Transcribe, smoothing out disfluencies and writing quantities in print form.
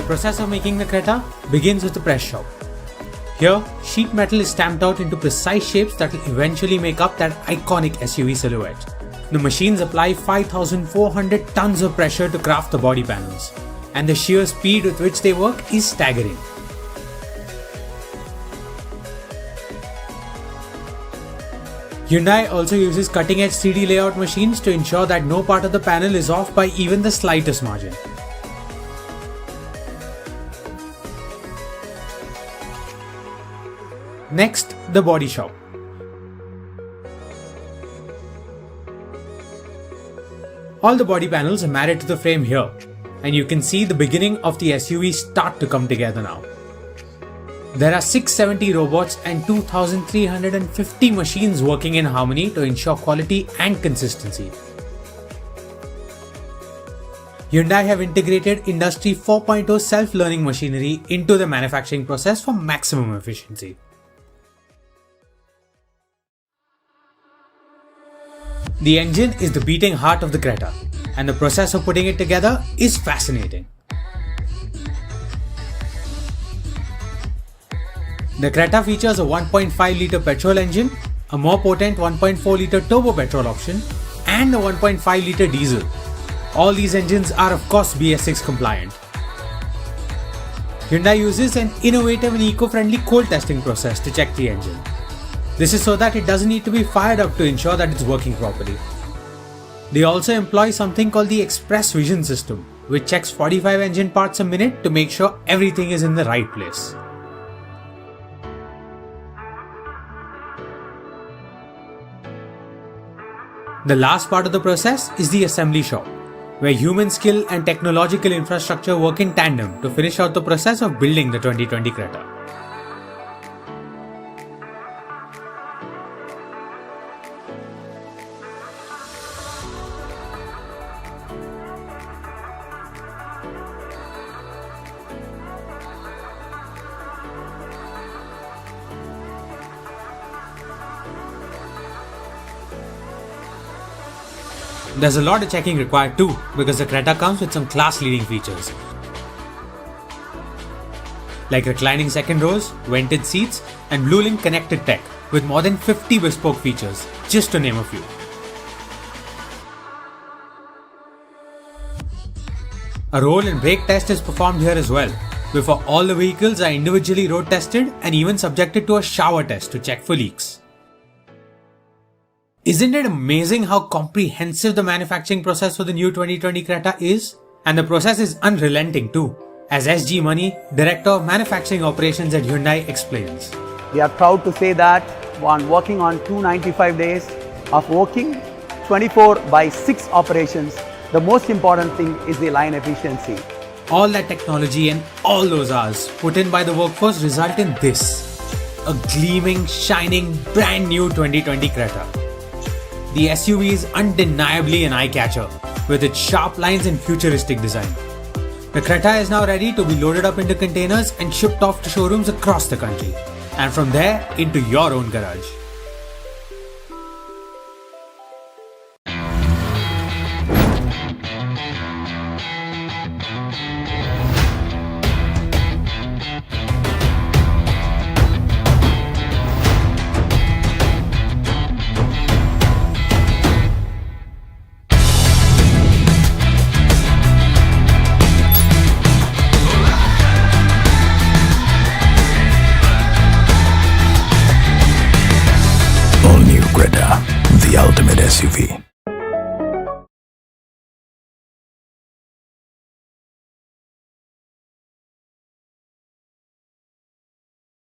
process of making the Creta begins with the press shop. Here, sheet metal is stamped out into precise shapes that will eventually make up that iconic SUV silhouette. The machines apply 5,400 tons of pressure to craft the body panels, and the sheer speed with which they work is staggering. Hyundai also uses cutting-edge 3D layout machines to ensure that no part of the panel is off by even the slightest margin. Next, the body shop. All the body panels are married to the frame here, and you can see the beginning of the SUV start to come together now. There are 670 robots and 2,350 machines working in harmony to ensure quality and consistency. Hyundai have integrated Industry 4.0 self-learning machinery into the manufacturing process for maximum efficiency. The engine is the beating heart of the Creta, and the process of putting it together is fascinating. The Creta features a 1.5-litre petrol engine, a more potent 1.4-litre turbo petrol option, and a 1.5-litre diesel. All these engines are of course BS6 compliant. Hyundai uses an innovative and eco-friendly cold testing process to check the engine. This is so that it doesn't need to be fired up to ensure that it's working properly. They also employ something called the Express Vision system, which checks 45 engine parts a minute to make sure everything is in the right place. The last part of the process is the assembly shop, where human skill and technological infrastructure work in tandem to finish out the process of building the 2020 Creta. There's a lot of checking required too, because the Creta comes with some class-leading features like reclining second rows, vented seats, and BlueLink connected tech with more than 50 bespoke features, just to name a few. A roll and brake test is performed here as well, before all the vehicles are individually road tested and even subjected to a shower test to check for leaks. Isn't it amazing how comprehensive the manufacturing process for the new 2020 Creta is? And the process is unrelenting too, as SG Mani, Director of Manufacturing Operations at Hyundai, explains. We are proud to say that on working on 295 days of working 24/6 operations, the most important thing is the line efficiency. All that technology and all those hours put in by the workforce result in this, a gleaming, shining, brand new 2020 Creta. The SUV is undeniably an eye-catcher, with its sharp lines and futuristic design. The Creta is now ready to be loaded up into containers and shipped off to showrooms across the country, and from there into your own garage. All new Creta, the ultimate SUV.